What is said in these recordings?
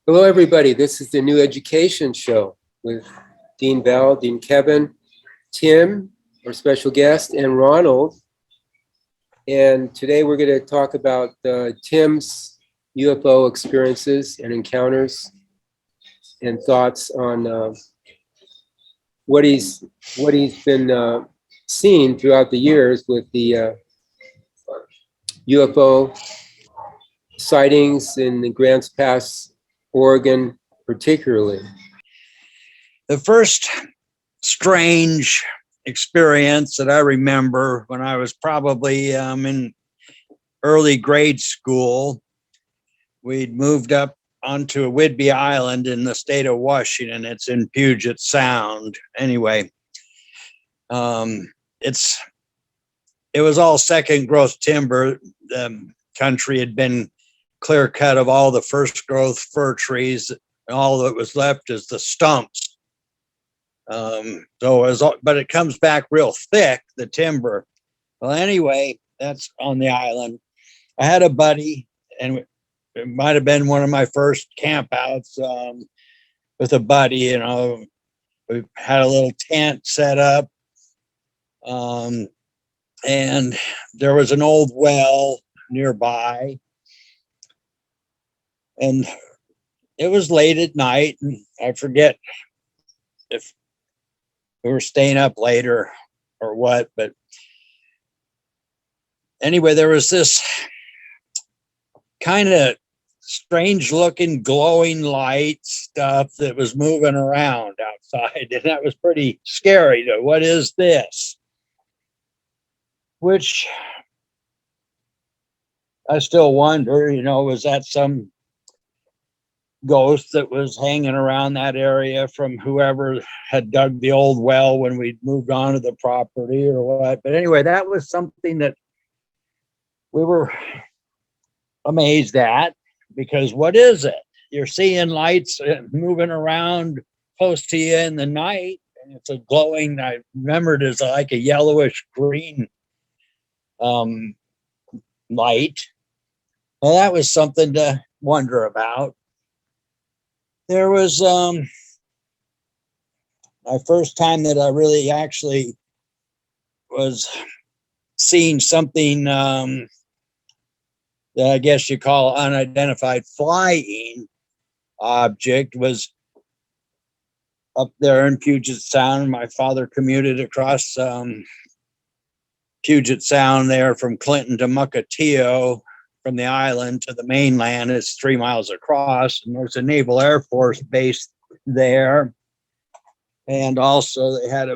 Hello, everybody. This is the New Education Show with Dean Bell, Dean Kevin, Tim, our special guest, and Ronald. And today we're going to talk about Tim's UFO experiences and encounters and thoughts on what he's been seeing throughout the years with the UFO sightings in the Grants Pass, Oregon, particularly. The first strange experience that I remember when I was probably in early grade school, we'd moved up onto a Whidbey Island in the state of Washington. It's in Puget Sound. Anyway, it was all second growth timber. The country had been clear cut of all the first growth fir trees. And all that was left is the stumps. But it comes back real thick, the timber. Well, anyway, that's on the island. I had a buddy, and it might have been one of my first campouts with a buddy. You know, we had a little tent set up, and there was an old well nearby. And it was late at night, and I forget if we were staying up later or what, but anyway, there was this kind of strange looking glowing light stuff that was moving around outside, and that was pretty scary. What is this? Which I still wonder, you know, was that some ghost that was hanging around that area from whoever had dug the old well when we moved on to the property or what? But anyway, that was something that we were amazed at, because what is it? You're seeing lights moving around close to you in the night, and it's a glowing, I remember it as like a yellowish green light. Well, that was something to wonder about. There was my first time that I really actually was seeing something that I guess you call unidentified flying object was up there in Puget Sound. My father commuted across Puget Sound there from Clinton to Mukilteo. From the island to the mainland, it's 3 miles across, and there's a Naval Air Force base there. And also they had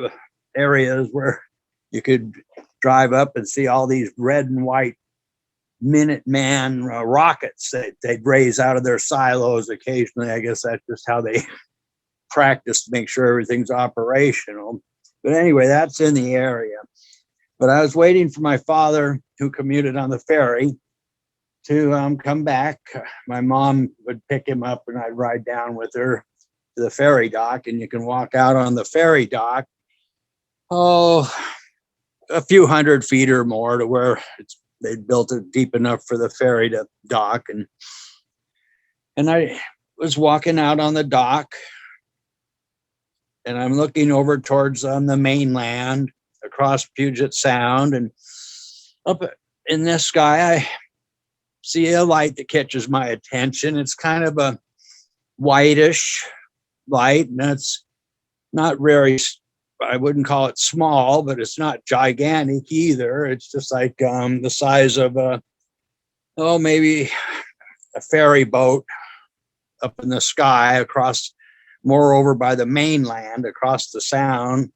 areas where you could drive up and see all these red and white Minuteman rockets that they'd raise out of their silos occasionally. I guess that's just how they practice to make sure everything's operational. But anyway, that's in the area. But I was waiting for my father, who commuted on the ferry, to come back. My mom would pick him up, and I'd ride down with her to the ferry dock, and you can walk out on the ferry dock, a few 100 feet or more to where they'd built it deep enough for the ferry to dock. And I was walking out on the dock, and I'm looking over towards the mainland across Puget Sound, and up in the sky, I see a light that catches my attention. It's kind of a whitish light, and it's not very, I wouldn't call it small, but it's not gigantic either. It's just like the size of maybe a ferry boat up in the sky across, more over by the mainland across the sound.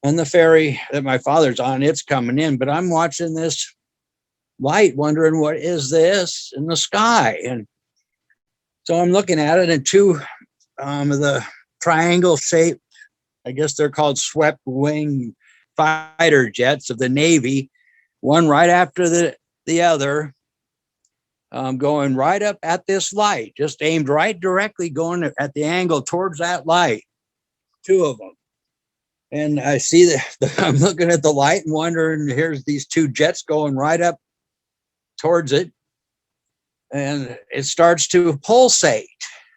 And the ferry that my father's on, it's coming in, but I'm watching this light, wondering what is this in the sky. And so I'm looking at it, and two of the triangle shaped, I guess they're called swept wing fighter jets of the Navy, one right after the other, going right up at this light, just aimed right directly, going at the angle towards that light, two of them. And I see I'm looking at the light and wondering, here's these two jets going right up towards it. and it starts to pulsate,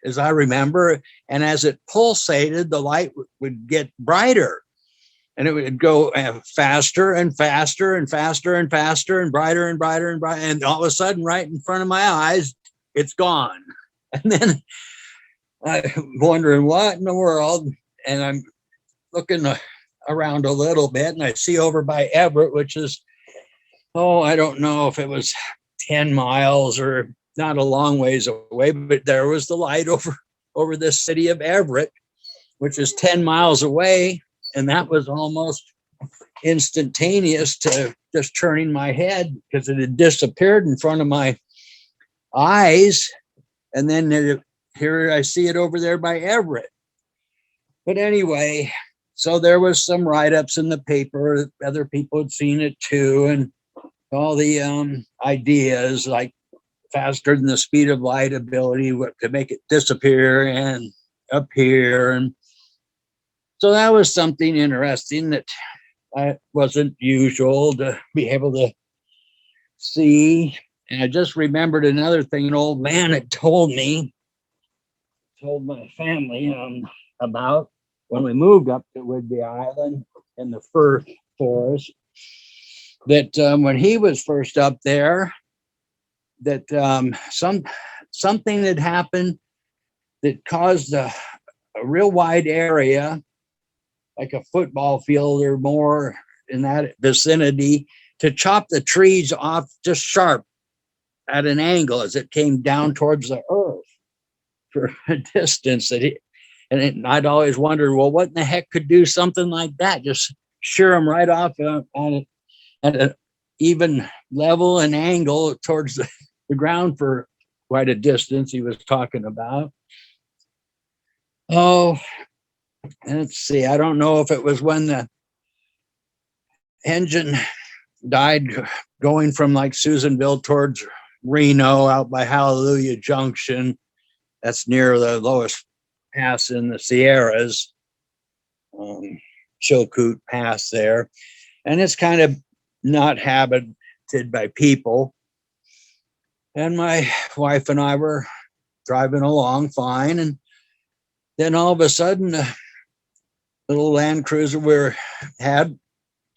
as I remember. And as it pulsated, the light would get brighter, and it would go faster and faster and faster and faster and brighter and brighter and brighter. And all of a sudden, right in front of my eyes, it's gone. And then I'm wondering what in the world. And I'm looking around a little bit, and I see over by Everett, which is, I don't know if it was 10 miles or not a long ways away, but there was the light over the city of Everett, which is 10 miles away. And that was almost instantaneous to just turning my head, because it had disappeared in front of my eyes. And then here I see it over there by Everett. But anyway, so there was some write-ups in the paper. Other people had seen it too. And all the ideas like faster than the speed of light ability to make it disappear and appear. And so that was something interesting that wasn't usual to be able to see. And I just remembered another thing an old man had told my family about when we moved up to Whidbey Island in the fir forest, that when he was first up there, that something had happened that caused a real wide area, like a football field or more in that vicinity, to chop the trees off just sharp at an angle as it came down towards the earth for a distance. And I'd always wondered, well, what in the heck could do something like that? Just shear them right off on at an even level and angle towards the ground for quite a distance he was talking about. Oh, let's see. I don't know if it was when the engine died going from like Susanville towards Reno out by Hallelujah Junction. That's near the lowest pass in the Sierras, Chilkoot Pass there. And it's kind of not habited by people. And my wife and I were driving along fine. And then all of a sudden, the little Land Cruiser we had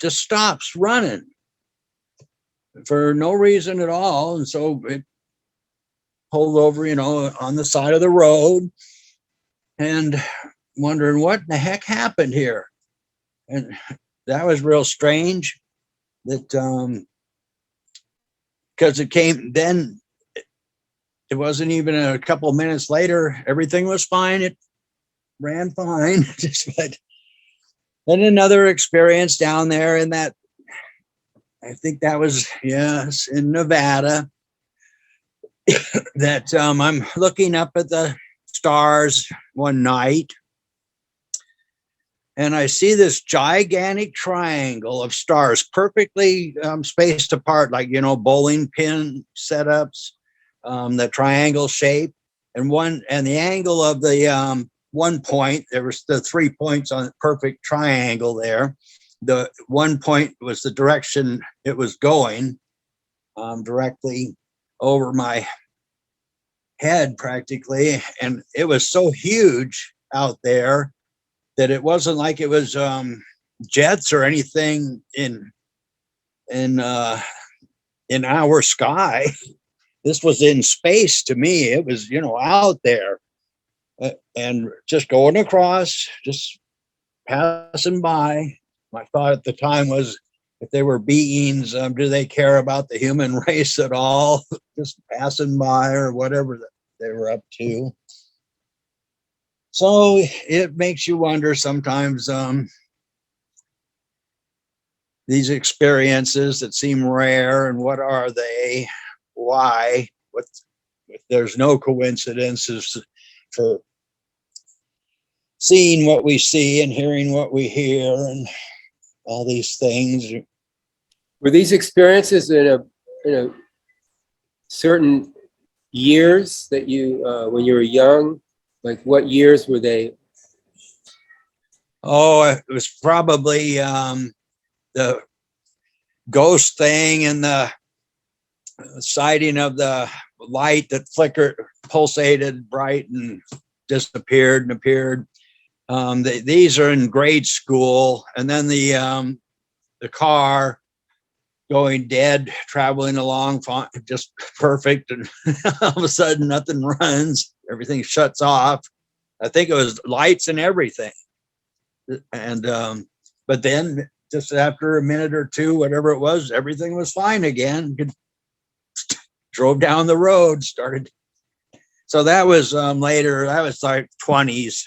just stops running for no reason at all. And so it pulled over, on the side of the road, and wondering what the heck happened here. And that was real strange, that because it came then, it wasn't even a couple of minutes later, everything was fine. It ran fine. But then another experience down there in that, I think that was, yes, in Nevada, that I'm looking up at the stars one night, and I see this gigantic triangle of stars perfectly spaced apart, like, bowling pin setups, the triangle shape, and the angle of the one point, there was the 3 points on the perfect triangle there. The one point was the direction it was going, directly over my head practically. And it was so huge out there that it wasn't like it was jets or anything in our sky. This was in space to me. It was, out there, and just going across, just passing by. My thought at the time was, if they were beings, do they care about the human race at all? Just passing by or whatever they were up to. So it makes you wonder sometimes, these experiences that seem rare, and what are they? Why? If there's no coincidences for seeing what we see and hearing what we hear and all these things. Were these experiences in a certain years that you, when you were young? Like, what years were they? Oh, it was probably the ghost thing and the sighting of the light that flickered, pulsated bright and disappeared and appeared. These are in grade school. And then the car going dead, traveling along, just perfect. And all of a sudden nothing runs, everything shuts off. I think it was lights and everything. And, but then just after a minute or two, whatever it was, everything was fine again. Drove down the road, started. So that was later, that was like 20s.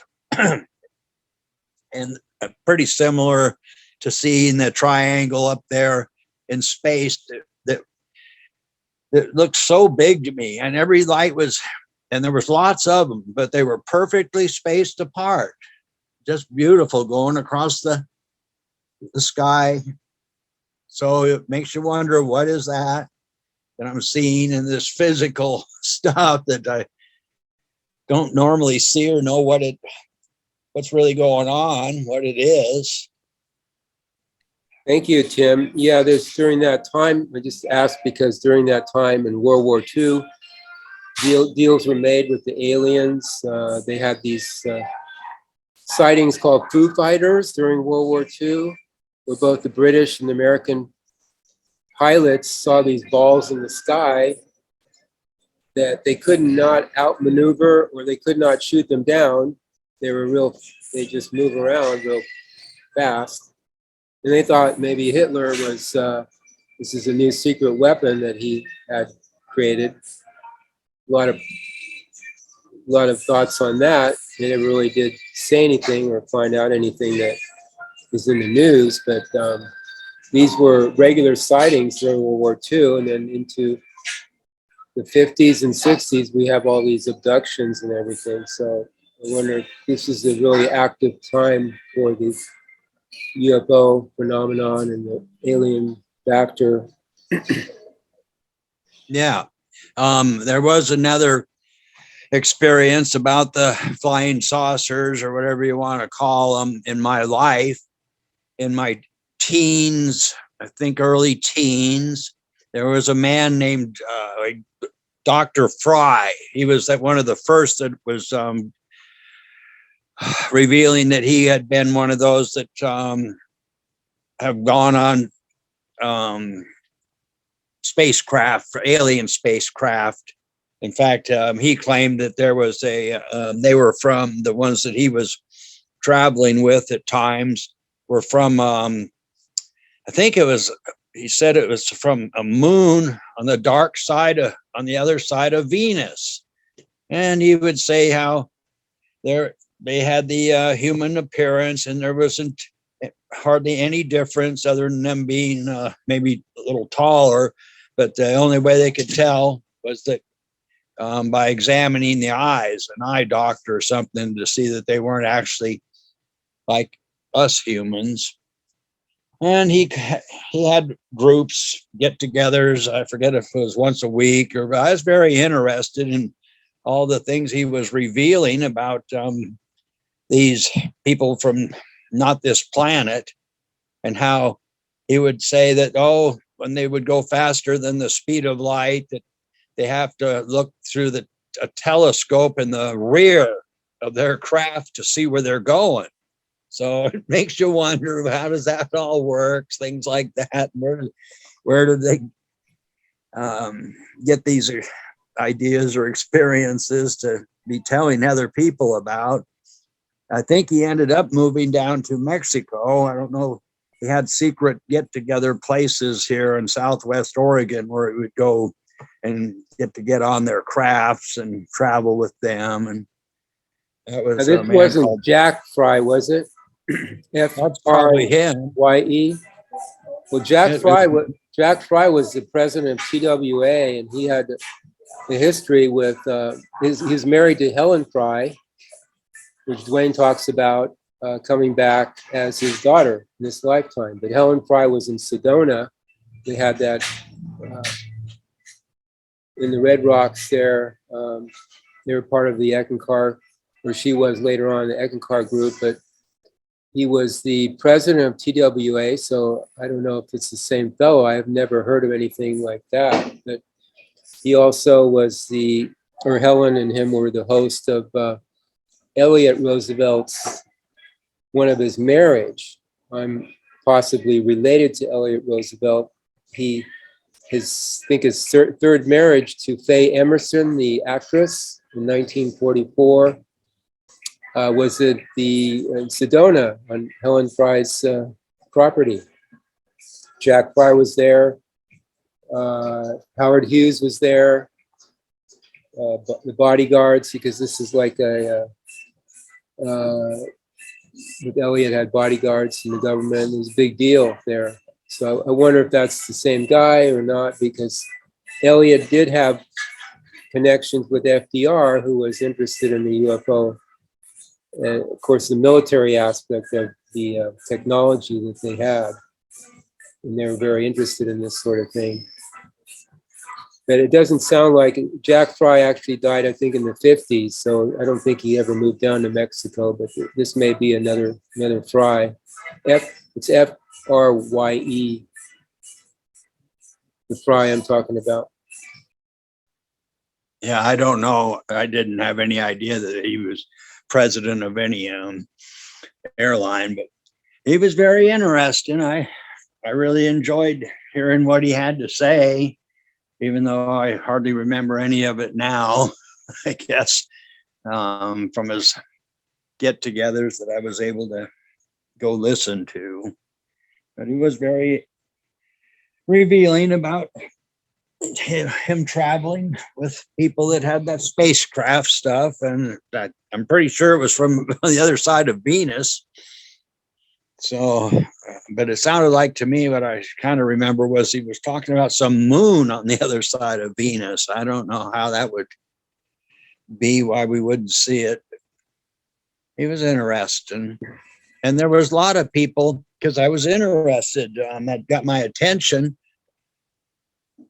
And pretty similar to seeing the triangle up there in space that looked so big to me. And every light was, and there was lots of them, but they were perfectly spaced apart. Just beautiful going across the sky. So it makes you wonder, what is that I'm seeing in this physical stuff that I don't normally see or know what's really going on, what it is. Thank you, Tim. Yeah, there's during that time, I just asked because during that time in World War II, deals were made with the aliens. They had these sightings called Foo Fighters during World War II, where both the British and the American pilots saw these balls in the sky that they could not outmaneuver or they could not shoot them down. They just move around real fast. And they thought maybe Hitler was, this is a new secret weapon that he had created. A lot of thoughts on that. They never really did say anything or find out anything that was in the news, but these were regular sightings during World War II, and then into the 50s and 60s, we have all these abductions and everything. So I wonder if this is a really active time for the UFO phenomenon and the alien factor. Yeah. There was another experience about the flying saucers or whatever you want to call them in my life. In my teens, I think early teens, there was a man named Dr. Fry. He was one of the first that was revealing that he had been one of those that have gone on spacecraft, alien spacecraft. In fact, he claimed that there was they were from the ones that he was traveling with at times were from, I think it was, he said it was from a moon on the dark side on the other side of Venus. And he would say how they had the human appearance and there wasn't hardly any difference other than them being maybe a little taller, but the only way they could tell was that by examining the eyes, an eye doctor or something, to see that they weren't actually like us humans. And he had groups, get-togethers. I forget if it was once a week, or I was very interested in all the things he was revealing about these people from not this planet, and how he would say that, oh, when they would go faster than the speed of light, that they have to look through a telescope in the rear of their craft to see where they're going. So it makes you wonder, how does that all work? Things like that. Where do they get these ideas or experiences to be telling other people about? I think he ended up moving down to Mexico. I don't know. He had secret get-together places here in Southwest Oregon where he would go and get on their crafts and travel with them. And that was This wasn't Jack Fry, was it? That's probably him. Y-E. Well, Jack Fry was the president of TWA, and he had the history with he's married to Helen Fry, which Duane talks about coming back as his daughter in this lifetime. But Helen Fry was in Sedona. They had that in the Red Rocks there. They were part of the Eckankar, or she was later on the Eckankar group, but he was the president of TWA, so I don't know if it's the same fellow. I have never heard of anything like that. But He also was Helen and him were the host of Elliot Roosevelt's, one of his marriage. I'm possibly related to Elliot Roosevelt. His third marriage to Faye Emerson, the actress, in 1944, was at the Sedona on Helen Fry's property. Jack Fry was there. Howard Hughes was there. The bodyguards, because this is like with Elliot had bodyguards from the government. It was a big deal there. So I wonder if that's the same guy or not, because Elliot did have connections with FDR, who was interested in the UFO, and of course the military aspect of the technology that they had. And they were very interested in this sort of thing. But it doesn't sound like Jack Fry actually died, I think, in the 50s. So I don't think he ever moved down to Mexico, but this may be another Fry. It's Frye, the Fry I'm talking about. Yeah, I don't know. I didn't have any idea that he was president of any airline, but he was very interesting. I really enjoyed hearing what he had to say, even though I hardly remember any of it now, I guess, from his get-togethers that I was able to go listen to. But he was very revealing about him traveling with people that had that spacecraft stuff, and that I'm pretty sure it was from the other side of Venus. So, but it sounded like to me what I kind of remember was he was talking about some moon on the other side of Venus. I don't know how that would be, why we wouldn't see it. He was interesting. And there was a lot of people, because I was interested, that got my attention.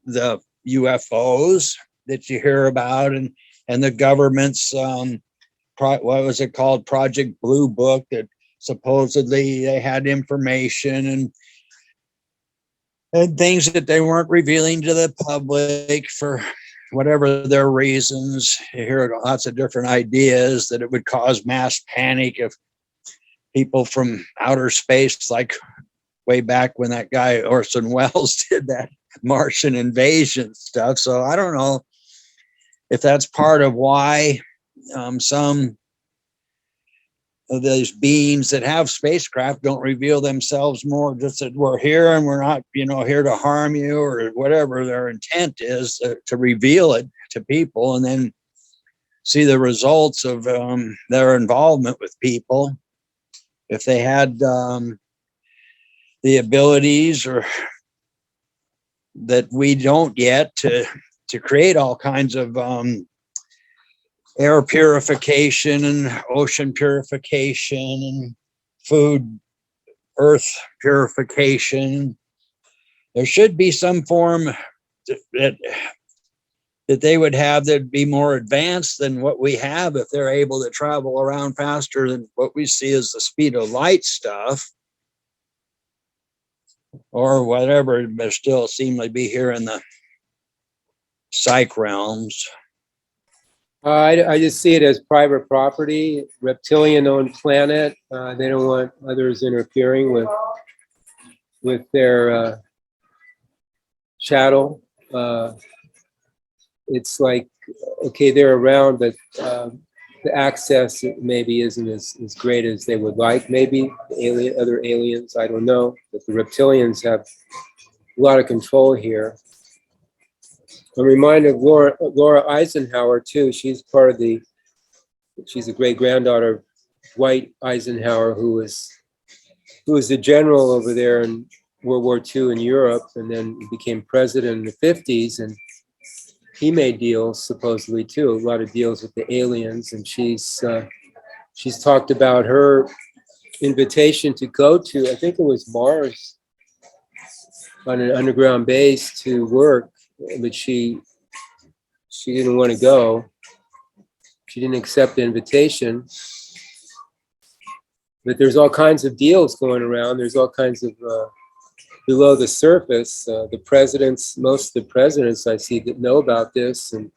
The UFOs that you hear about, and the government's, what was it called? Project Blue Book, that supposedly they had information and things that they weren't revealing to the public for whatever their reasons. You hear lots of different ideas that it would cause mass panic if people from outer space, like way back when that guy Orson Welles did that Martian invasion stuff. So I don't know if that's part of why some of these beings that have spacecraft don't reveal themselves more, just that we're here and we're not, here to harm you, or whatever their intent is, to reveal it to people and then see the results of their involvement with people. If they had the abilities, or that we don't yet, to create all kinds of air purification and ocean purification and food, earth purification. There should be some form that they would have that'd be more advanced than what we have, if they're able to travel around faster than what we see as the speed of light stuff, or whatever. But still seem to be here in the psych realms. I just see it as private property, reptilian-owned planet. They don't want others interfering with their chattel. It's like, okay, they're around, but the access maybe isn't as great as they would like. Maybe other aliens, I don't know. But the reptilians have a lot of control here. I'm reminded of Laura Eisenhower too. She's she's a great granddaughter of Dwight Eisenhower, who was the general over there in World War II in Europe, and then became president in the 50s. And he made deals supposedly too, a lot of deals with the aliens. And she's talked about her invitation to go to, I think it was Mars, on an underground base to work. But she didn't want to go. She didn't accept the invitation. But there's all kinds of deals going around. There's all kinds of below the surface. The presidents, most of the presidents I see that know about this, and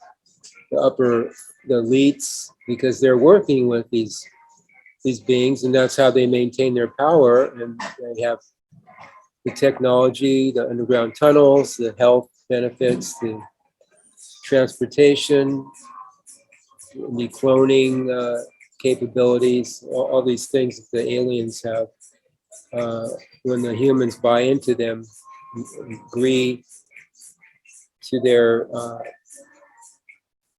the elites, because they're working with these beings, and that's how they maintain their power. And they have the technology, the underground tunnels, the health benefits, the transportation, the cloning capabilities, all these things that the aliens have. When the humans buy into them, agree to their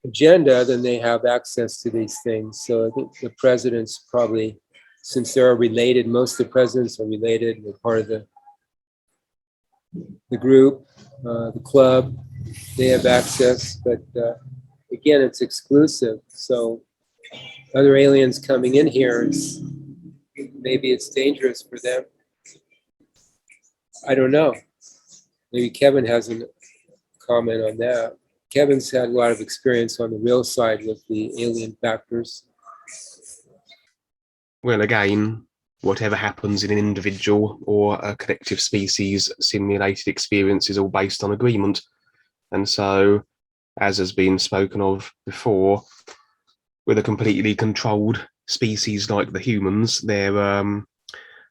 agenda, then they have access to these things. So I think the presidents probably, since they're related, most of the presidents are related, they're part of the group, the club, they have access, but again, it's exclusive. So other aliens coming in here, maybe it's dangerous for them. I don't know. Maybe Kevin has a comment on that. Kevin's had a lot of experience on the real side with the alien factors. Well, again, whatever happens in an individual or a collective species simulated experience is all based on agreement. And so, as has been spoken of before, with a completely controlled species like the humans, their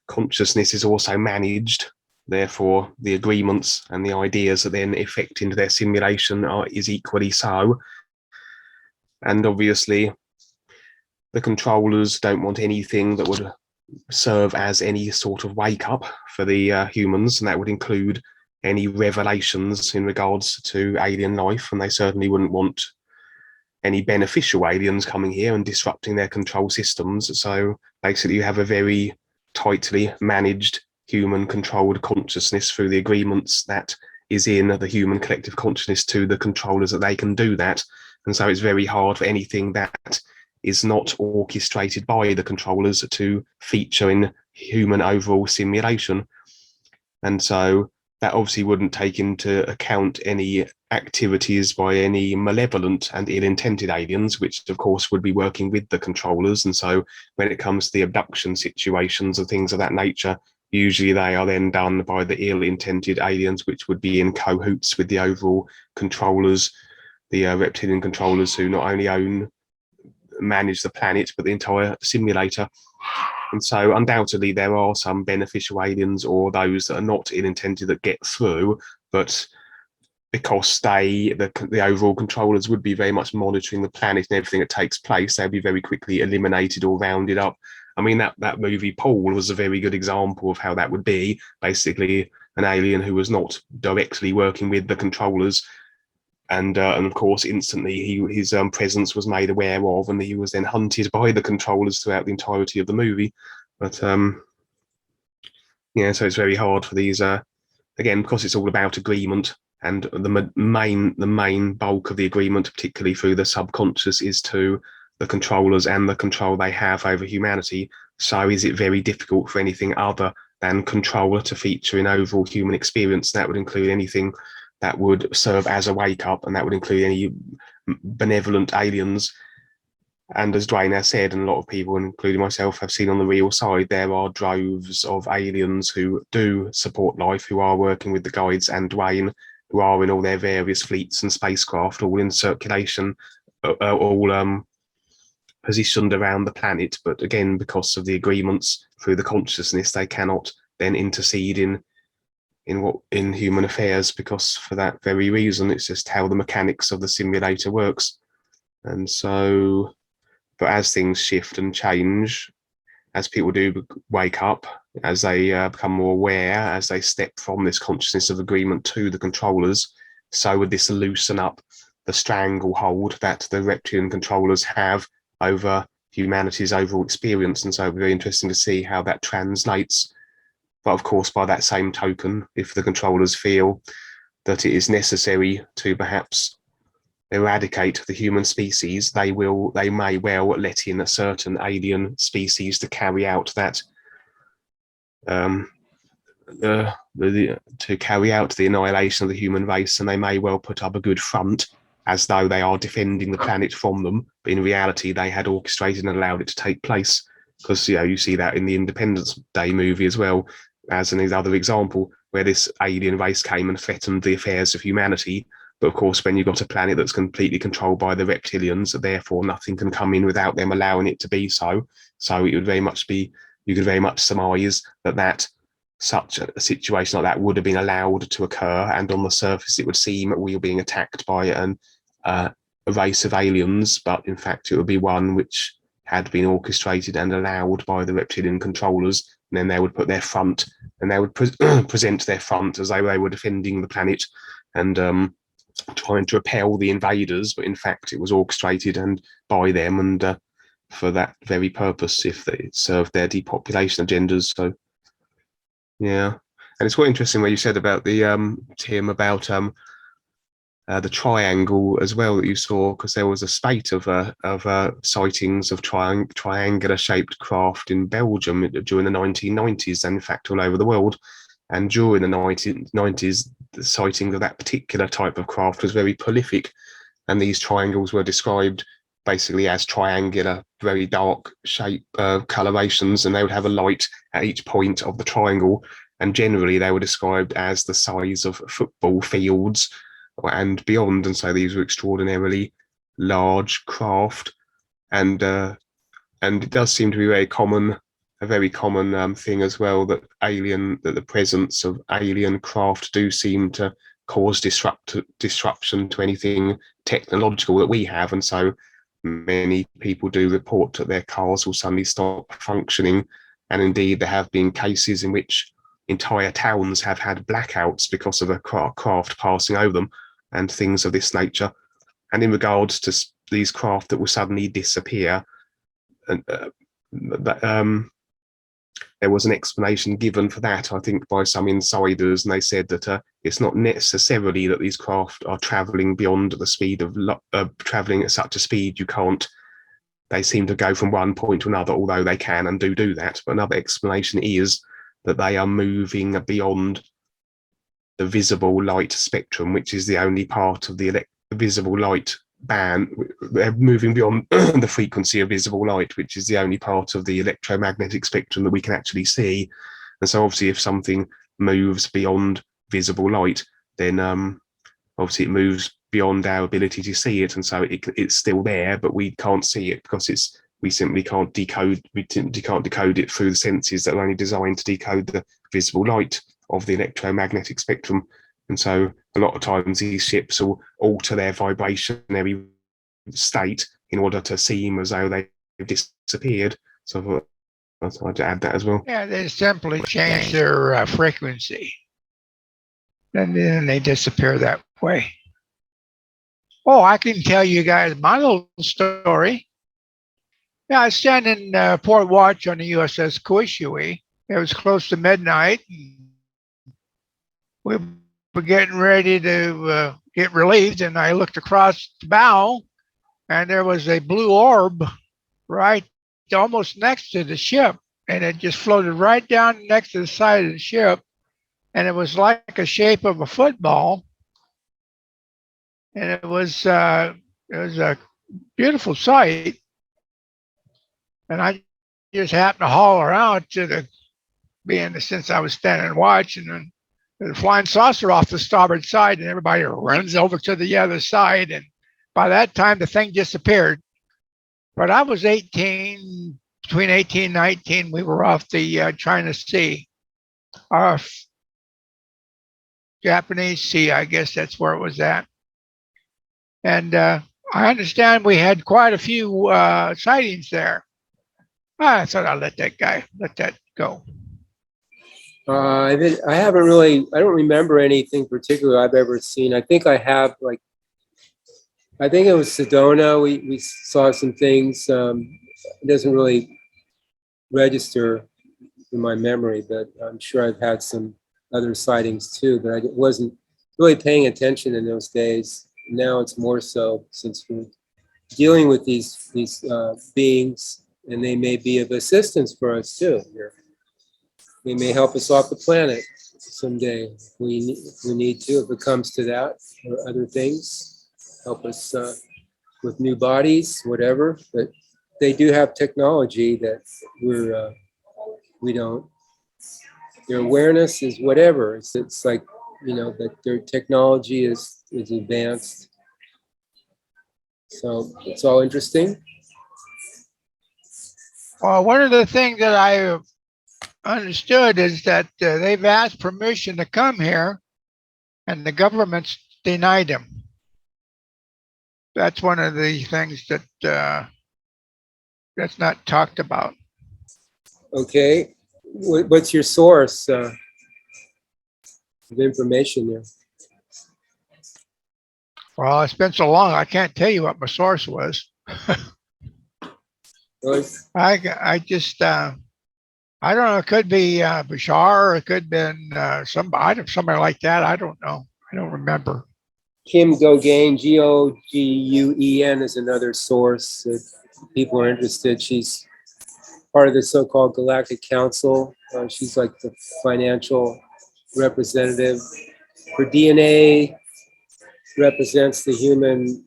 consciousness is also managed. Therefore, the agreements and the ideas that then effect into their simulation is equally so. And obviously, the controllers don't want anything that would serve as any sort of wake up for the humans, and that would include any revelations in regards to alien life, and they certainly wouldn't want any beneficial aliens coming here and disrupting their control systems. So basically you have a very tightly managed human controlled consciousness through the agreements that is in the human collective consciousness to the controllers that they can do that. And so it's very hard for anything that is not orchestrated by the controllers to feature in human overall simulation. And so that obviously wouldn't take into account any activities by any malevolent and ill-intended aliens, which of course would be working with the controllers. And so when it comes to the abduction situations and things of that nature, usually they are then done by the ill-intended aliens, which would be in cahoots with the overall controllers, the reptilian controllers, who not only manage the planet, but the entire simulator. And so undoubtedly there are some beneficial aliens or those that are not ill-intended that get through, but because the overall controllers would be very much monitoring the planet and everything that takes place, they'll be very quickly eliminated or rounded up. I mean, that movie Paul was a very good example of how that would be. Basically, an alien who was not directly working with the controllers, and of course, instantly his presence was made aware of, and he was then hunted by the controllers throughout the entirety of the movie. But yeah, so it's very hard for these. Again, because it's all about agreement, and the main bulk of the agreement, particularly through the subconscious, is to the controllers and the control they have over humanity. So is it very difficult for anything other than controller to feature in overall human experience? That would include anything that would serve as a wake up, and that would include any benevolent aliens. And as Duane has said, and a lot of people, including myself, have seen on the real side, there are droves of aliens who do support life, who are working with the guides and Duane, who are in all their various fleets and spacecraft, all in circulation, all positioned around the planet. But again, because of the agreements through the consciousness, they cannot then intercede in human affairs, because for that very reason, it's just how the mechanics of the simulator works. And so, but as things shift and change, as people do wake up, as they become more aware, as they step from this consciousness of agreement to the controllers, so would this loosen up the stranglehold that the reptilian controllers have over humanity's overall experience. And so it'll be very interesting to see how that translates. But of course, by that same token, if the controllers feel that it is necessary to perhaps eradicate the human species, they may well let in a certain alien species to carry out that, to carry out the annihilation of the human race, and they may well put up a good front as though they are defending the planet from them, but in reality they had orchestrated and allowed it to take place. Because you see that in the Independence Day movie as well, as another example, where this alien race came and threatened the affairs of humanity. But of course, when you've got a planet that's completely controlled by the reptilians, therefore nothing can come in without them allowing it to be so. So it would very much be, you could very much surmise that such a situation like that would have been allowed to occur. And on the surface, it would seem that we were being attacked by a race of aliens, but in fact, it would be one which had been orchestrated and allowed by the reptilian controllers. And then they would put their front, and they would present their front as though they were defending the planet and trying to repel the invaders, but in fact it was orchestrated and by them, and for that very purpose, if it served their depopulation agendas. So yeah, and it's quite interesting what you said about the Tim, about the triangle as well that you saw, because there was a spate of sightings of triangular shaped craft in Belgium during the 1990s, and in fact all over the world. And during the 1990s, the sighting of that particular type of craft was very prolific. And these triangles were described basically as triangular, very dark shape colorations, and they would have a light at each point of the triangle. And generally, they were described as the size of football fields and beyond. And so these were extraordinarily large craft. And it does seem to be a very common thing as well, that the presence of alien craft do seem to cause disruption to anything technological that we have. And so many people do report that their cars will suddenly stop functioning. And indeed, there have been cases in which entire towns have had blackouts because of a craft passing over them and things of this nature. And in regards to these craft that will suddenly disappear, there was an explanation given for that, I think, by some insiders, and they said that it's not necessarily that these craft are traveling beyond the speed of traveling at such a speed you can't. They seem to go from one point to another, although they can and do that. But another explanation is that they are moving beyond the visible light spectrum, which is the only part of the visible light band. They're moving beyond the frequency of visible light, which is the only part of the electromagnetic spectrum that we can actually see. And so obviously if something moves beyond visible light, then obviously it moves beyond our ability to see it, and so it's still there, but we can't see it because we simply can't decode it through the senses that are only designed to decode the visible light of the electromagnetic spectrum. And so a lot of times these ships will alter their vibrationary state in order to seem as though they've disappeared. So I thought I'd add that as well. Yeah, they simply change their frequency, and then they disappear that way. Oh, I can tell you guys my little story. Yeah, I was standing port watch on the USS Koishui. It was close to midnight. We were getting ready to get relieved, and I looked across the bow, and there was a blue orb right almost next to the ship, and it just floated right down next to the side of the ship, and it was like a shape of a football, and it was a beautiful sight. And I just happened to holler out to since I was standing watch, and then the flying saucer off the starboard side, and everybody runs over to the other side. And by that time, the thing disappeared. But I was 18, between 18 and 19, we were off the China Sea, off Japanese Sea, I guess that's where it was at. And I understand we had quite a few sightings there. I thought I'd let that go. I don't remember anything particular I've ever seen. I think I have, I think it was Sedona. We saw some things. It doesn't really register in my memory, but I'm sure I've had some other sightings too, but I wasn't really paying attention in those days. Now it's more so, since we're dealing with these beings, and they may be of assistance for us too. They may help us off the planet someday. We need to, if it comes to that, or other things, help us with new bodies, whatever. But they do have technology that we don't. their awareness is whatever. It's like, you know, that their technology is advanced. So it's all interesting. Well, one of the things that I understood is that they've asked permission to come here and the government's denied them. That's one of the things that that's not talked about. Okay. What's your source of information there? Well, it's been so long, I can't tell you what my source was. I just, I don't know, it could be Bashar, it could have been somebody like that. I don't know. I don't remember. Kim Goguen, Goguen is another source if people are interested. She's part of the so-called Galactic Council. She's like the financial representative. Her DNA represents the human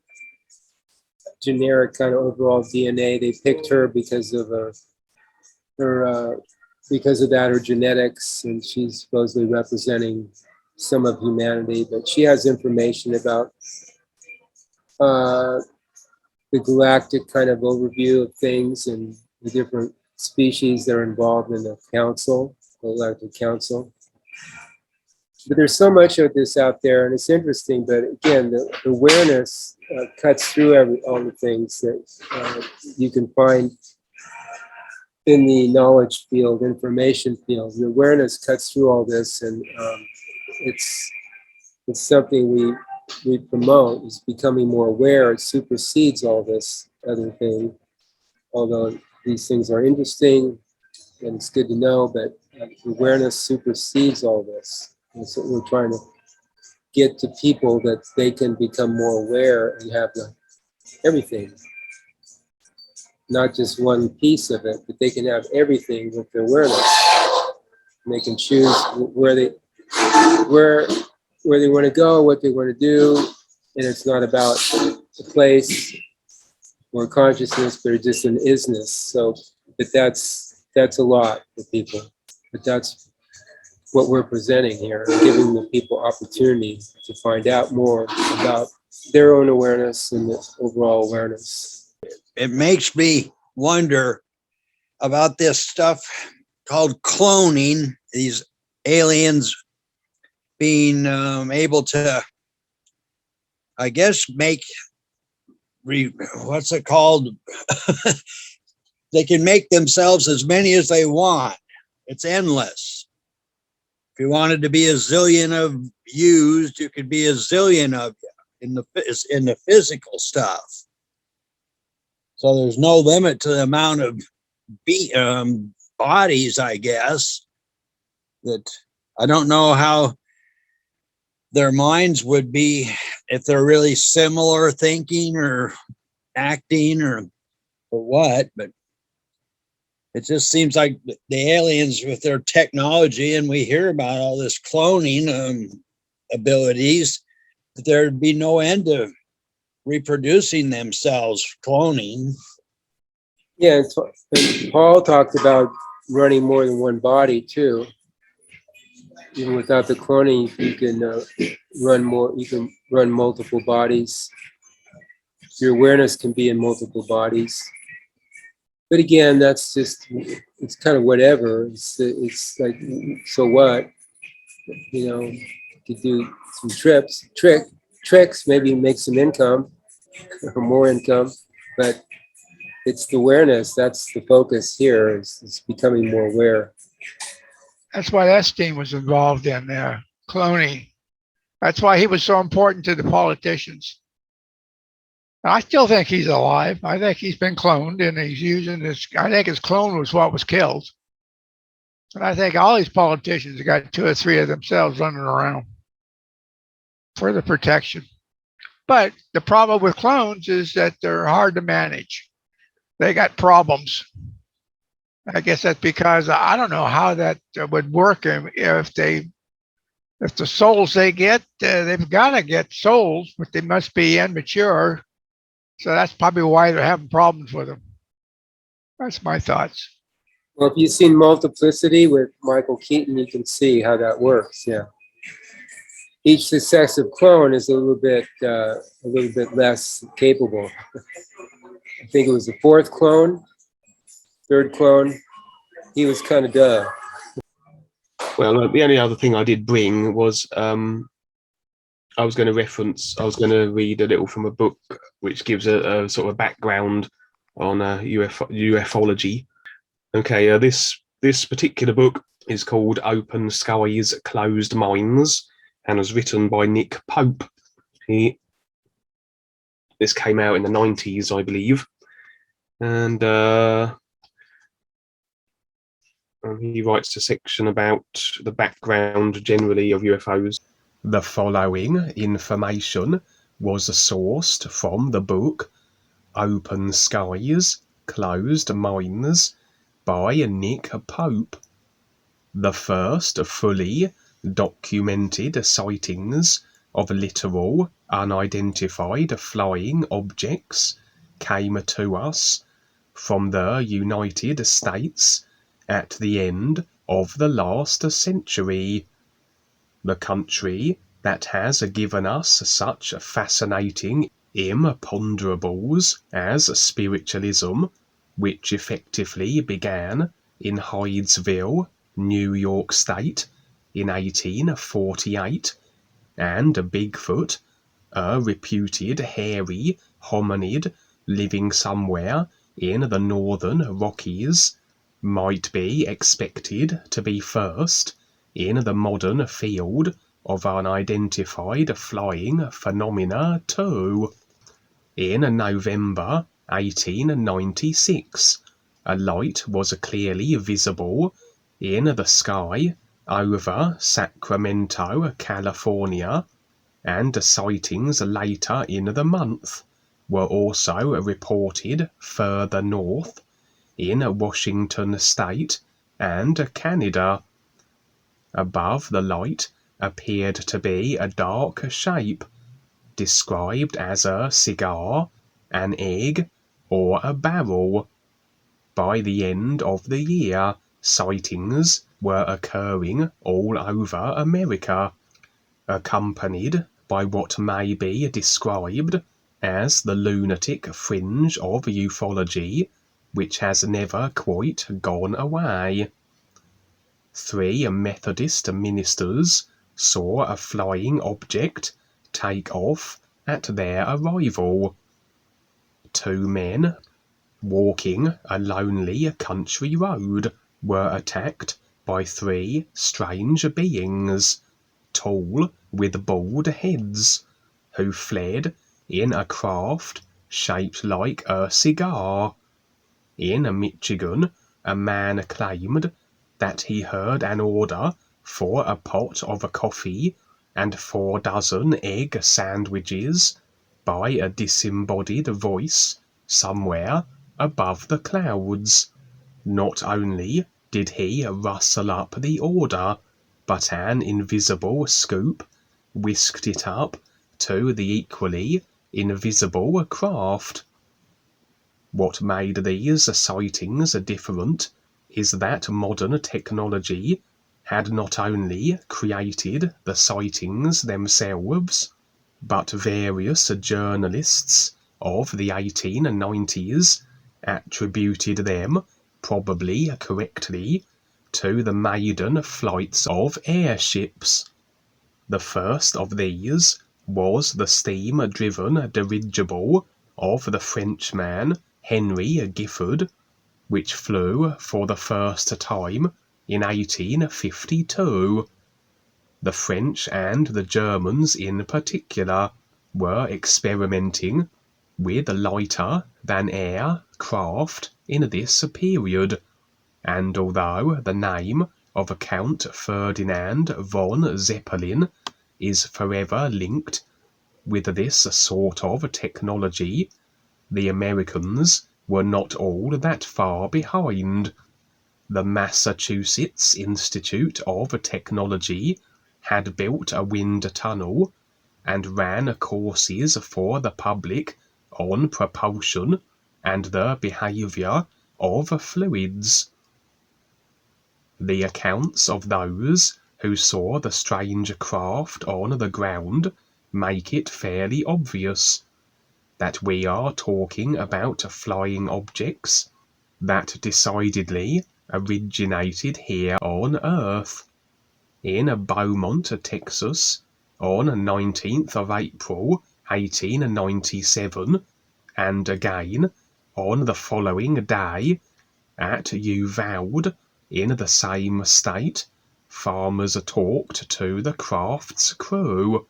generic kind of overall DNA. They picked her because of her genetics, and she's supposedly representing some of humanity. But she has information about the galactic kind of overview of things and the different species that are involved in the council, Galactic Council. But there's so much of this out there, and it's interesting. But again, the awareness cuts through all the things that you can find in the knowledge field, information field. The awareness cuts through all this, and it's something we promote. Is becoming more aware. It supersedes all this other thing. Although these things are interesting and it's good to know, but awareness supersedes all this. And so we're trying to get to people that they can become more aware and have everything, not just one piece of it, but they can have everything with their awareness. And they can choose where they want to go, what they want to do, and it's not about a place or consciousness, but it's just an isness. So, but that's a lot for people. But that's what we're presenting here, and giving the people opportunity to find out more about their own awareness and the overall awareness. It makes me wonder about this stuff called cloning, these aliens being able to, I guess, what's it called? They can make themselves as many as they want. It's endless. If you wanted to be a zillion of used, you could be a zillion of you in the physical stuff. So there's no limit to the amount of bodies, I guess. That I don't know how their minds would be if they're really similar thinking or acting or what, but it just seems like the aliens with their technology, and we hear about all this cloning abilities, that there'd be no end to reproducing themselves, cloning. Yeah, and Paul talked about running more than one body too. Even without the cloning, you can run more. You can run multiple bodies. Your awareness can be in multiple bodies. But again, that's just, it's kind of whatever. It's like, so what? You know, you do some tricks, maybe make some income or more income, but it's the awareness. That's the focus here, is becoming more aware. That's why Epstein was involved in cloning. That's why he was so important to the politicians. I still think he's alive. I think he's been cloned, and he's using this. I think his clone was what was killed. And I think all these politicians have got 2 or 3 of themselves running around for the protection. But the problem with clones is that they're hard to manage. They got problems. I guess that's because I don't know how that would work if the souls they get, they've got to get souls, but they must be immature. So that's probably why they're having problems with them. That's my thoughts. Well, if you've seen Multiplicity with Michael Keaton, you can see how that works. Yeah. Each successive clone is a little bit less capable. I think it was the fourth clone, third clone. He was kind of duh. Well, the only other thing I did bring was I was going to read a little from a book which gives a sort of a background on UFOlogy. Okay, this particular book is called Open Skies, Closed Minds, and was written by Nick Pope. This came out in the 90s, I believe, and he writes a section about the background generally of UFOs. The following information was sourced from the book Open Skies, Closed Minds by Nick Pope. The first fully documented sightings of literal unidentified flying objects came to us from the United States at the end of the last century. The country that has given us such fascinating imponderables as spiritualism, which effectively began in Hydesville, New York State in 1848, and Bigfoot, a reputed hairy hominid living somewhere in the northern Rockies, might be expected to be first in the modern field of unidentified flying phenomena too. In November 1896, a light was clearly visible in the sky over Sacramento, California, and sightings later in the month were also reported further north in Washington State and Canada. Above the light appeared to be a dark shape, described as a cigar, an egg, or a barrel. By the end of the year, sightings were occurring all over America, accompanied by what may be described as the lunatic fringe of ufology, which has never quite gone away. 3 Methodist ministers saw a flying object take off at their arrival. 2 men walking a lonely country road were attacked by 3 strange beings, tall with bald heads, who fled in a craft shaped like a cigar. In Michigan, a man claimed that he heard an order for a pot of coffee and 4 dozen egg sandwiches by a disembodied voice somewhere above the clouds. Not only did he rustle up the order, but an invisible scoop whisked it up to the equally invisible craft. What made these sightings different is that modern technology had not only created the sightings themselves, but various journalists of the 1890s attributed them, probably correctly, to the maiden flights of airships. The first of these was the steam-driven dirigible of the Frenchman Henry Giffard, which flew for the first time in 1852. The French and the Germans in particular were experimenting with lighter-than-air craft in this period, and although the name of Count Ferdinand von Zeppelin is forever linked with this sort of technology, the Americans were not all that far behind. The Massachusetts Institute of Technology had built a wind tunnel and ran courses for the public on propulsion and the behavior of fluids. The accounts of those who saw the strange craft on the ground make it fairly obvious that we are talking about flying objects that decidedly originated here on Earth. In Beaumont, Texas, on 19th of April 1897, and again on the following day at Uvalde in the same state, farmers talked to the craft's crew.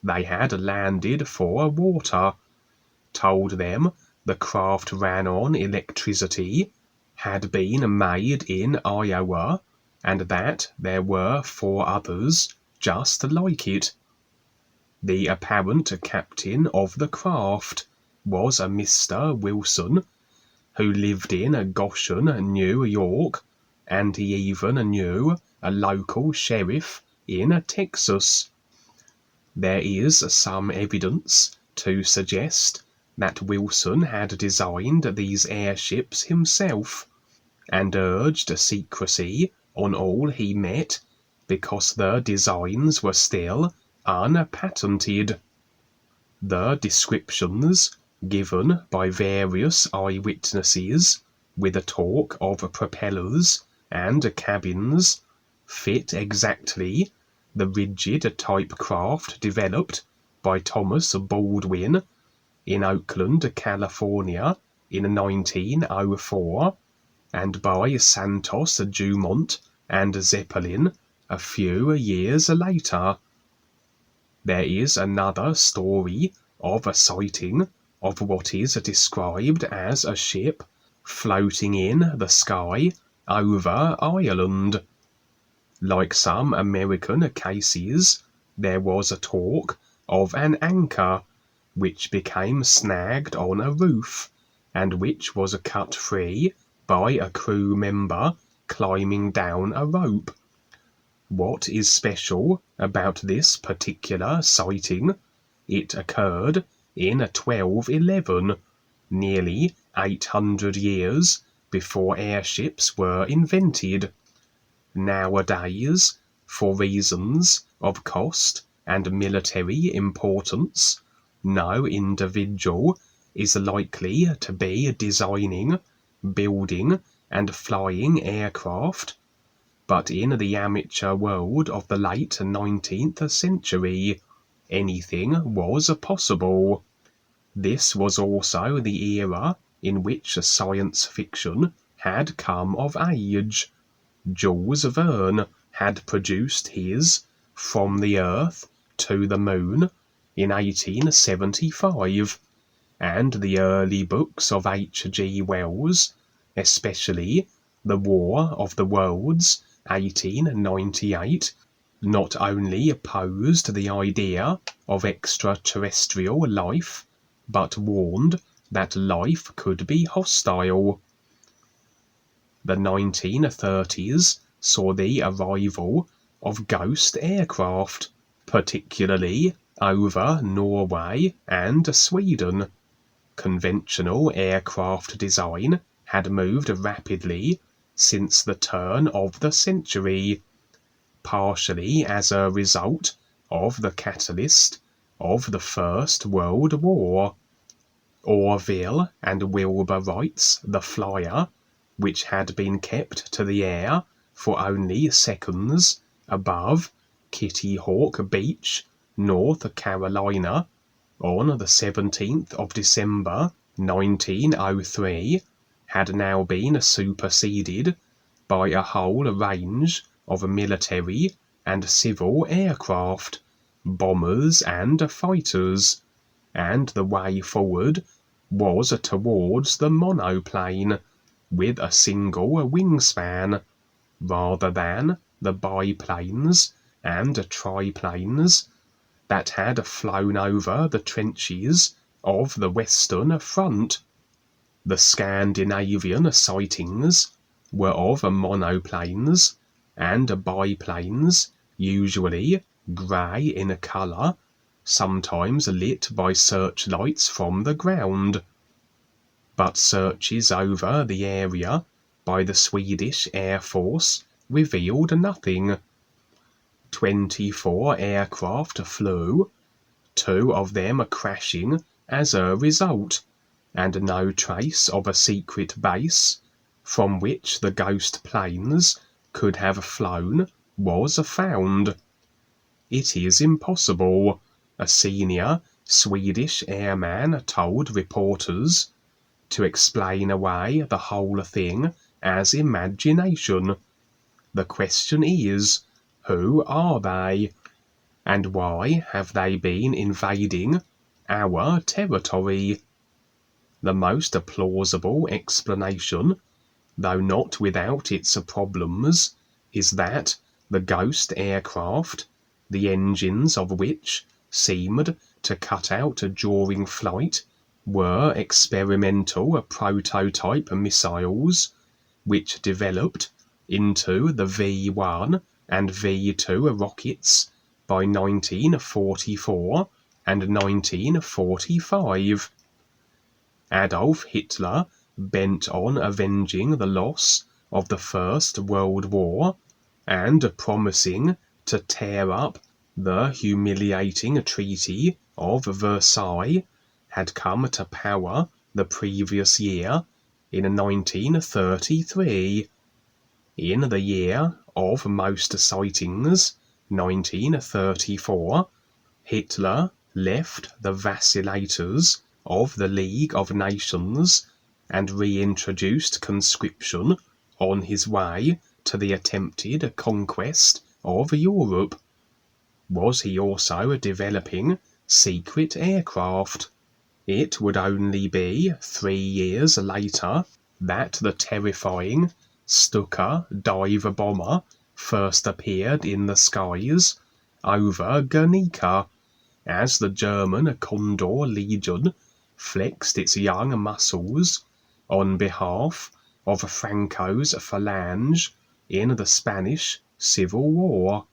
They had landed for water, told them the craft ran on electricity, had been made in Iowa, and that there were 4 others just like it. The apparent captain of the craft was a Mr. Wilson, who lived in Goshen, New York, and he even knew a local sheriff in Texas. There is some evidence to suggest that Wilson had designed these airships himself, and urged secrecy on all he met because the designs were still unpatented. The descriptions given by various eyewitnesses, with a talk of propellers and cabins, fit exactly the rigid type craft developed by Thomas Baldwin in Oakland, California in 1904, and by Santos Dumont and Zeppelin a few years later. There is another story of a sighting of what is described as a ship floating in the sky over Ireland. Like some American cases, there was a talk of an anchor which became snagged on a roof, and which was cut free by a crew member climbing down a rope. What is special about this particular sighting? It occurred in 1211, nearly 800 years before airships were invented. Nowadays, for reasons of cost and military importance, no individual is likely to be designing, building, and flying aircraft, but in the amateur world of the late 19th century, anything was possible. This was also the era in which science fiction had come of age. Jules Verne had produced his From the Earth to the Moon in 1875, and the early books of H.G. Wells, especially The War of the Worlds, 1898, not only opposed the idea of extraterrestrial life, but warned that life could be hostile. The 1930s saw the arrival of ghost aircraft, particularly over Norway and Sweden. Conventional aircraft design had moved rapidly since the turn of the century, partially as a result of the catalyst of the First World War. Orville and Wilbur Wright's The Flyer, which had been kept to the air for only seconds above Kitty Hawk Beach, North Carolina, on the 17th of December 1903, had now been superseded by a whole range of military and civil aircraft, bombers and fighters, and the way forward was towards the monoplane with a single wingspan, rather than the biplanes and triplanes that had flown over the trenches of the Western Front. The Scandinavian sightings were of monoplanes and biplanes, usually grey in colour, sometimes lit by searchlights from the ground. But searches over the area by the Swedish Air Force revealed nothing. 24 aircraft flew, 2 of them crashing as a result, and no trace of a secret base from which the ghost planes could have flown was found. It is impossible, a senior Swedish airman told reporters, to explain away the whole thing as imagination. The question is, who are they? And why have they been invading our territory? The most plausible explanation, though not without its problems, is that the ghost aircraft, the engines of which seemed to cut out during flight, were experimental prototype missiles which developed into the V-1 and V-2 rockets by 1944 and 1945. Adolf Hitler, bent on avenging the loss of the First World War and promising to tear up the humiliating Treaty of Versailles, had come to power the previous year in 1933. In the year of most sightings, 1934, Hitler left the vacillators of the League of Nations and reintroduced conscription on his way to the attempted conquest of Europe. Was he also developing secret aircraft? It would only be 3 years later that the terrifying Stuka dive bomber first appeared in the skies over Guernica, as the German Condor Legion flexed its young muscles on behalf of Franco's phalange in the Spanish Civil War.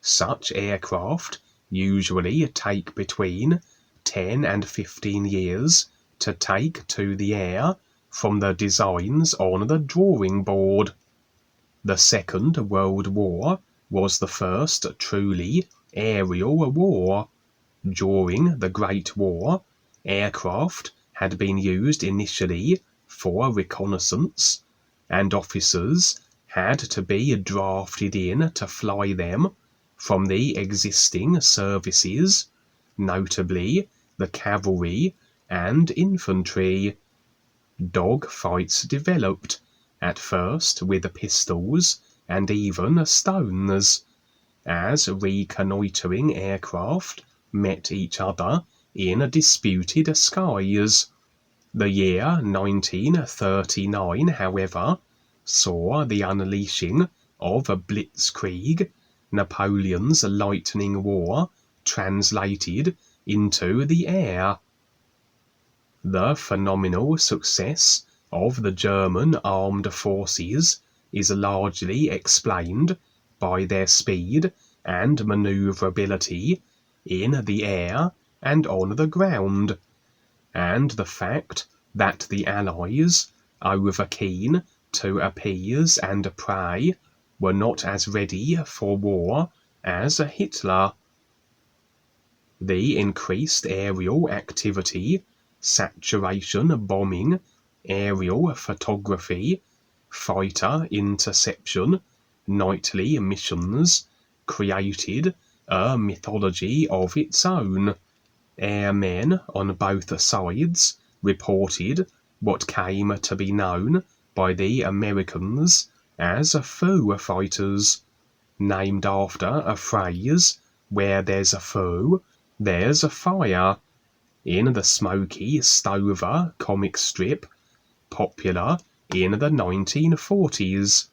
Such aircraft usually take between 10 and 15 years to take to the air from the designs on the drawing board. The Second World War was the first truly aerial war. During the Great War, aircraft had been used initially for reconnaissance, and officers had to be drafted in to fly them from the existing services, notably the cavalry and infantry. Dog fights developed, at first with pistols and even stones, as reconnoitering aircraft met each other in disputed skies. The year 1939, however, saw the unleashing of Blitzkrieg, Napoleon's lightning war, translated into the air. The phenomenal success of the German armed forces is largely explained by their speed and maneuverability in the air and on the ground, and the fact that the Allies, over keen to appease and prey, were not as ready for war as Hitler. The increased aerial activity, saturation bombing, aerial photography, fighter interception, nightly missions, created a mythology of its own. Airmen on both sides reported what came to be known by the Americans as foo fighters, named after a phrase, "Where there's a foo, there's a fire," in the Smokey Stover comic strip, popular in the 1940s.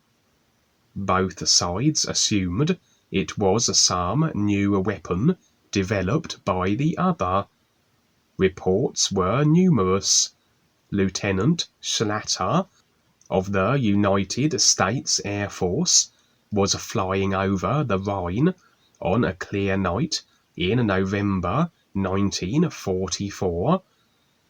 Both sides assumed it was some new weapon developed by the other. Reports were numerous. Lieutenant Schlatter of the United States Air Force was flying over the Rhine on a clear night in November 1944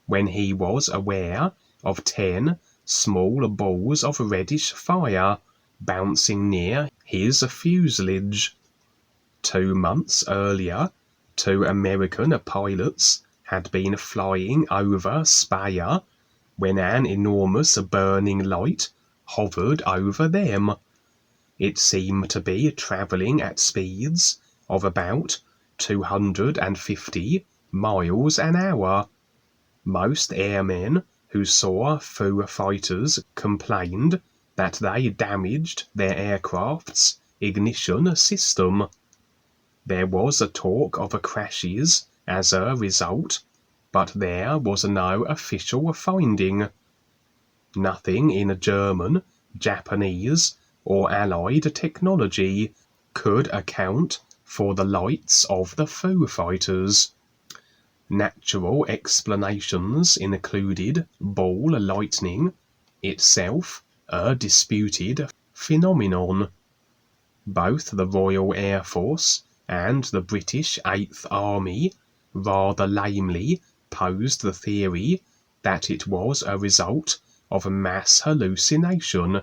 when he was aware of 10 small balls of reddish fire bouncing near his fuselage. 2 months earlier, 2 American pilots had been flying over Speyer when an enormous burning light hovered over them. It seemed to be travelling at speeds of about 250 miles an hour. Most airmen who saw Foo fighters complained that they damaged their aircraft's ignition system. There was a talk of crashes as a result, but there was no official finding. Nothing in German, Japanese, or Allied technology could account for the lights of the Foo fighters. Natural explanations included ball lightning, itself a disputed phenomenon. Both the Royal Air Force and the British 8th Army rather lamely posed the theory that it was a result of mass hallucination,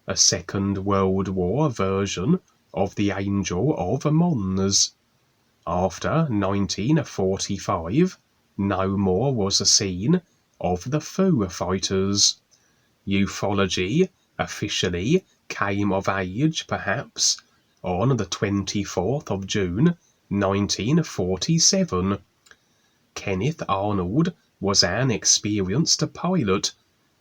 a Second World War version of the Angel of Mons. After 1945, no more was seen of the Foo fighters. Ufology officially came of age, perhaps, on the 24th of June, 1947. Kenneth Arnold was an experienced pilot,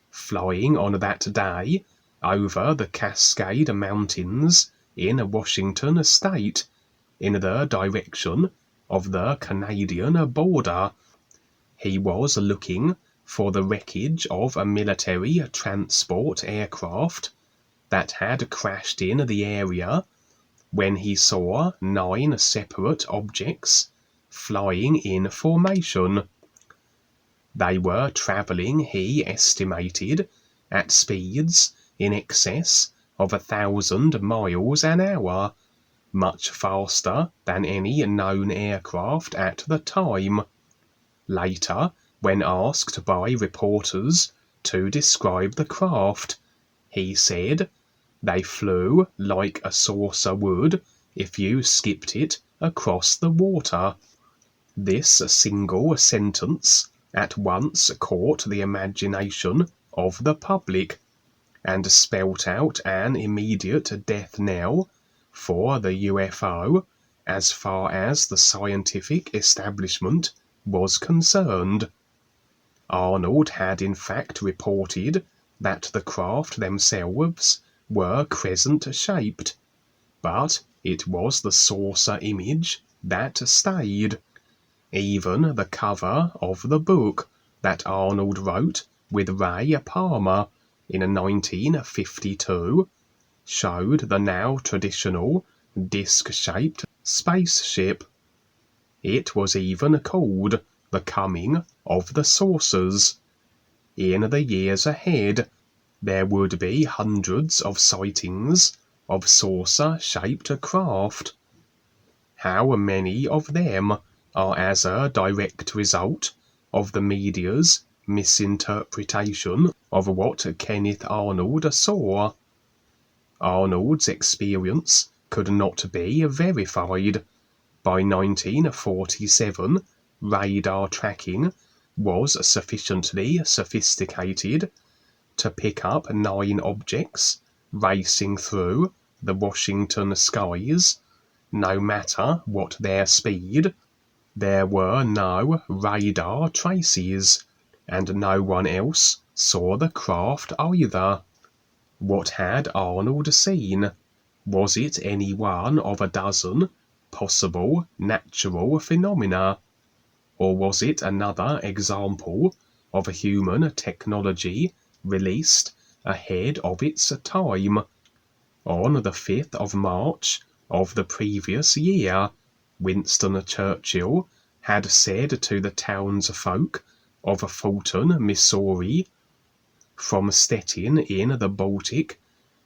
flying on that day over the Cascade Mountains in Washington State, in the direction of the Canadian border. He was looking for the wreckage of a military transport aircraft that had crashed in the area when he saw 9 separate objects flying in formation. They were travelling, he estimated, at speeds in excess of 1,000 miles an hour, much faster than any known aircraft at the time. Later, when asked by reporters to describe the craft, he said, "They flew like a saucer would if you skipped it across the water." This single sentence at once caught the imagination of the public, and spelt out an immediate death knell for the UFO as far as the scientific establishment was concerned. Arnold had in fact reported that the craft themselves were crescent-shaped, but it was the saucer image that stayed. Even the cover of the book that Arnold wrote with Ray Palmer in 1952 showed the now traditional disc-shaped spaceship. It was even called The Coming of the Saucers. In the years ahead, there would be hundreds of sightings of saucer-shaped craft. How many of them are as a direct result of the media's misinterpretation of what Kenneth Arnold saw? Arnold's experience could not be verified. By 1947, radar tracking was sufficiently sophisticated to pick up 9 objects racing through the Washington skies, no matter what their speed. There were no radar traces, and no one else saw the craft either. What had Arnold seen? Was it any one of a dozen possible natural phenomena? Or was it another example of human technology released ahead of its time? On the 5th of March of the previous year, Winston Churchill had said to the townsfolk of Fulton, Missouri, "From Stettin in the Baltic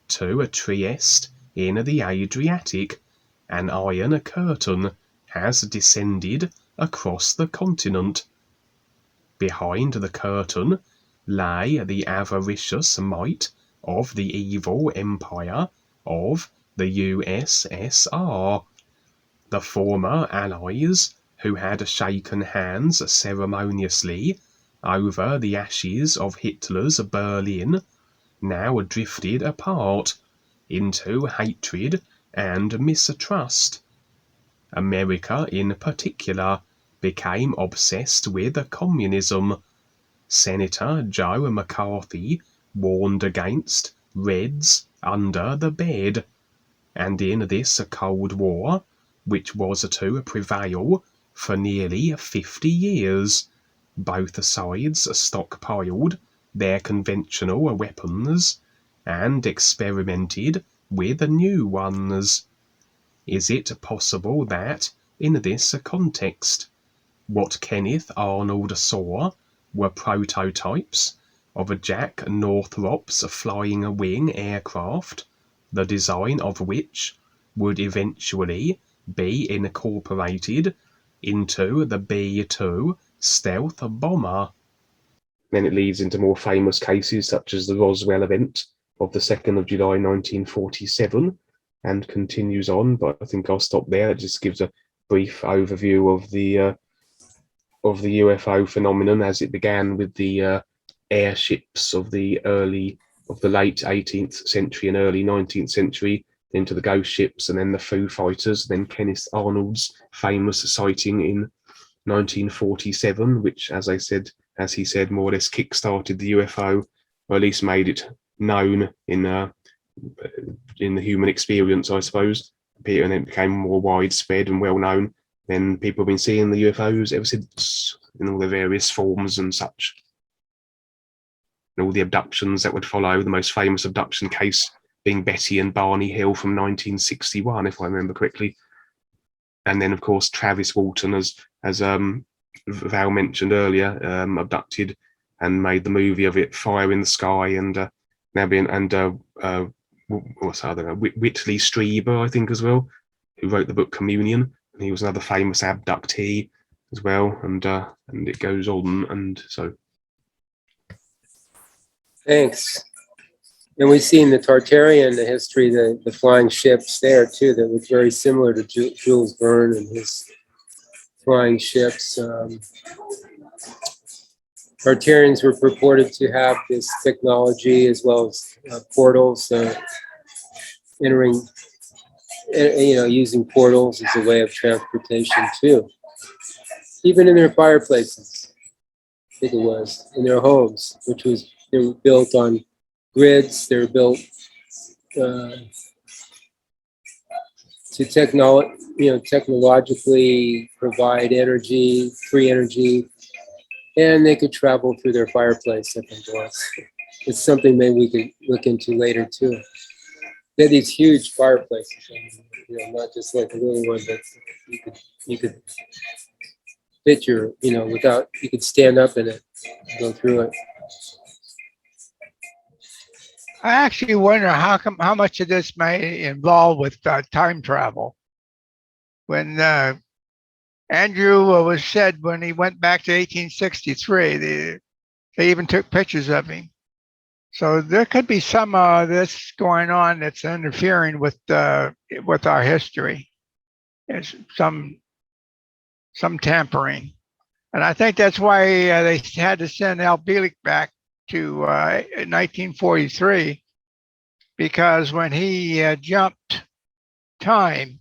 to Trieste in the Adriatic, an iron curtain has descended across the continent. Behind the curtain lay the avaricious might of the evil empire of the USSR. The former allies, who had shaken hands ceremoniously over the ashes of Hitler's Berlin, now drifted apart into hatred and mistrust. America, in particular, became obsessed with communism. Senator Joe McCarthy warned against Reds under the bed, and in this Cold War, which was to prevail for nearly 50 years, both sides stockpiled their conventional weapons and experimented with new ones. Is it possible that, in this context, what Kenneth Arnold saw were prototypes of Jack Northrop's flying wing aircraft, the design of which would eventually be incorporated into the B-2 stealth bomber? Then it leads into more famous cases such as the Roswell event of the 2nd of July 1947 and continues on, but I think I'll stop there. It just gives a brief overview of the UFO phenomenon as it began with the airships of the late 18th century and early 19th century, then to the ghost ships, and then the Foo Fighters, then Kenneth Arnold's famous sighting in 1947, which, as he said, more or less kick-started the UFO, or at least made it known in the human experience, I suppose. And it became more widespread and well known. Then people have been seeing the UFOs ever since, in all their various forms and such. And all the abductions that would follow, the most famous abduction case being Betty and Barney Hill from 1961, if I remember correctly. And then, of course, Travis Walton, as Val mentioned earlier, abducted and made the movie of it, Fire in the Sky, and what's the other? Whitley Strieber, I think, as well, who wrote the book Communion, and he was another famous abductee as well, and it goes on, and so. Thanks. And we've seen the Tartarian, the history, the flying ships there too, that was very similar to Jules Verne and his flying ships. Tartarians were purported to have this technology as well as portals, entering, using portals as a way of transportation too. Even in their fireplaces, I think it was, in their homes, they were built on grids. They were built to technologically provide energy, free energy, and they could travel through their fireplace, I think it was. It's something maybe we could look into later too. They had these huge fireplaces, not just like a little one, but you could fit you could stand up in it, and go through it. I actually wonder how much of this may involve with time travel. When Andrew was said when he went back to 1863, they even took pictures of him. So there could be some of this going on that's interfering with our history. There's some tampering, and I think that's why they had to send Al Bielek back to 1943, because when he jumped time,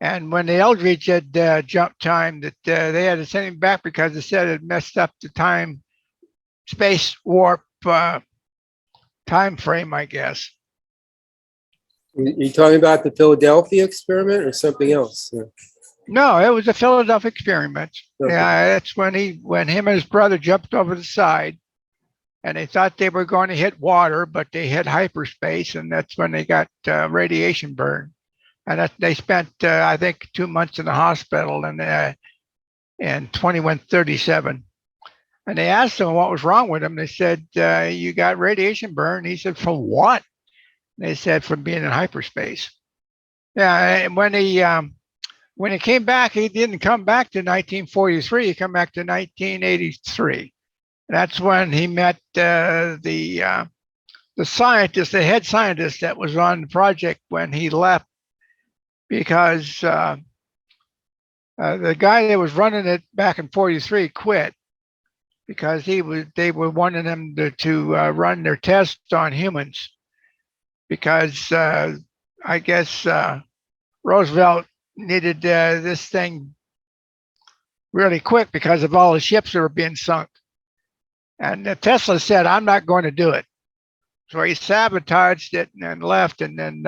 and when the Eldridge had jumped time, that they had to send him back because they said it messed up the time space warp time frame, I guess. You're talking about the Philadelphia experiment or something else? No, it was a Philadelphia experiment. Okay. Yeah, that's when him and his brother jumped over the side, and they thought they were going to hit water, but they hit hyperspace, and that's when they got radiation burn. And they spent, I think, 2 months in the hospital, and 2137. And they asked him what was wrong with him. They said, "You got radiation burn." He said, "For what?" They said, "From being in hyperspace." Yeah, and when he came back, he didn't come back to 1943. He came back to 1983. That's when he met the the scientist, the head scientist that was on the project when he left, because the guy that was running it back in '43 quit because they were wanting him to run their tests on humans, because I guess Roosevelt needed this thing really quick because of all the ships that were being sunk. And Tesla said, I'm not going to do it. So he sabotaged it and left. And then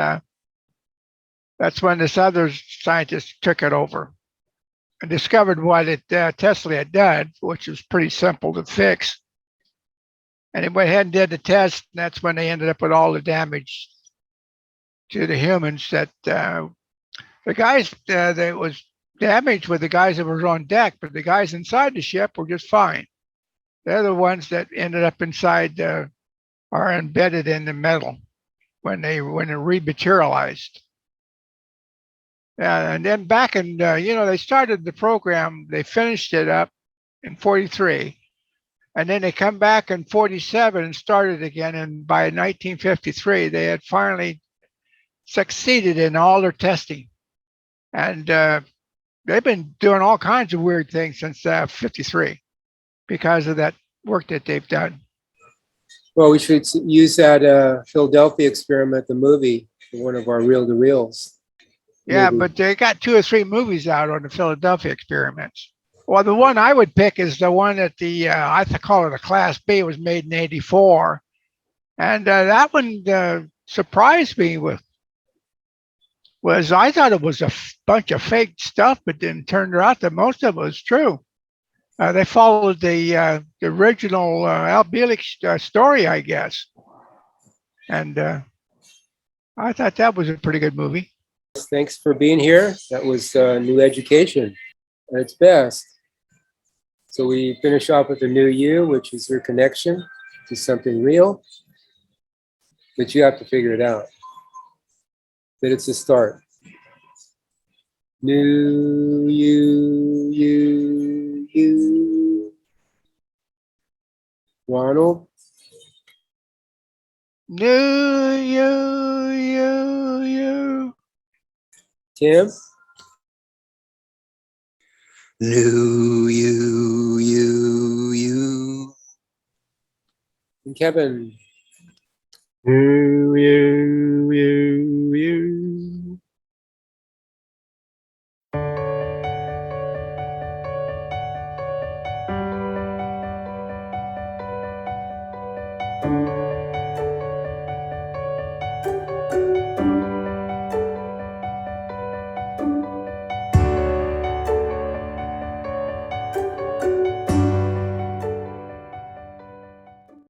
that's when this other scientist took it over and discovered what Tesla had done, which was pretty simple to fix. And he went ahead and did the test. And that's when they ended up with all the damage to the humans that the guys that was damaged were the guys that were on deck, but the guys inside the ship were just fine. They're the ones that ended up inside are embedded in the metal when it rematerialized. And then back in, they started the program, they finished it up in '43, and then they come back in '47 and started again. And by 1953, they had finally succeeded in all their testing. And they've been doing all kinds of weird things since '53 because of that work that they've done. Well, we should use that Philadelphia experiment, the movie, for one of our reel-to-reels. Yeah, Maybe. but they got 2 or 3 movies out on the Philadelphia experiments. Well, the one I would pick is the one that I call it a Class B, was made in '84. And that one surprised me was I thought it was a bunch of fake stuff, but then it turned out that most of it was true. They followed the original Al Bielek story, I guess. And I thought that was a pretty good movie. Thanks for being here. That was New Education at its best. So we finish off with the NUUU, which is your connection to something real, but you have to figure it out. But it's a start. NUUU. Ronald? NUUU. Tim? NUUU. And Kevin? NUUU.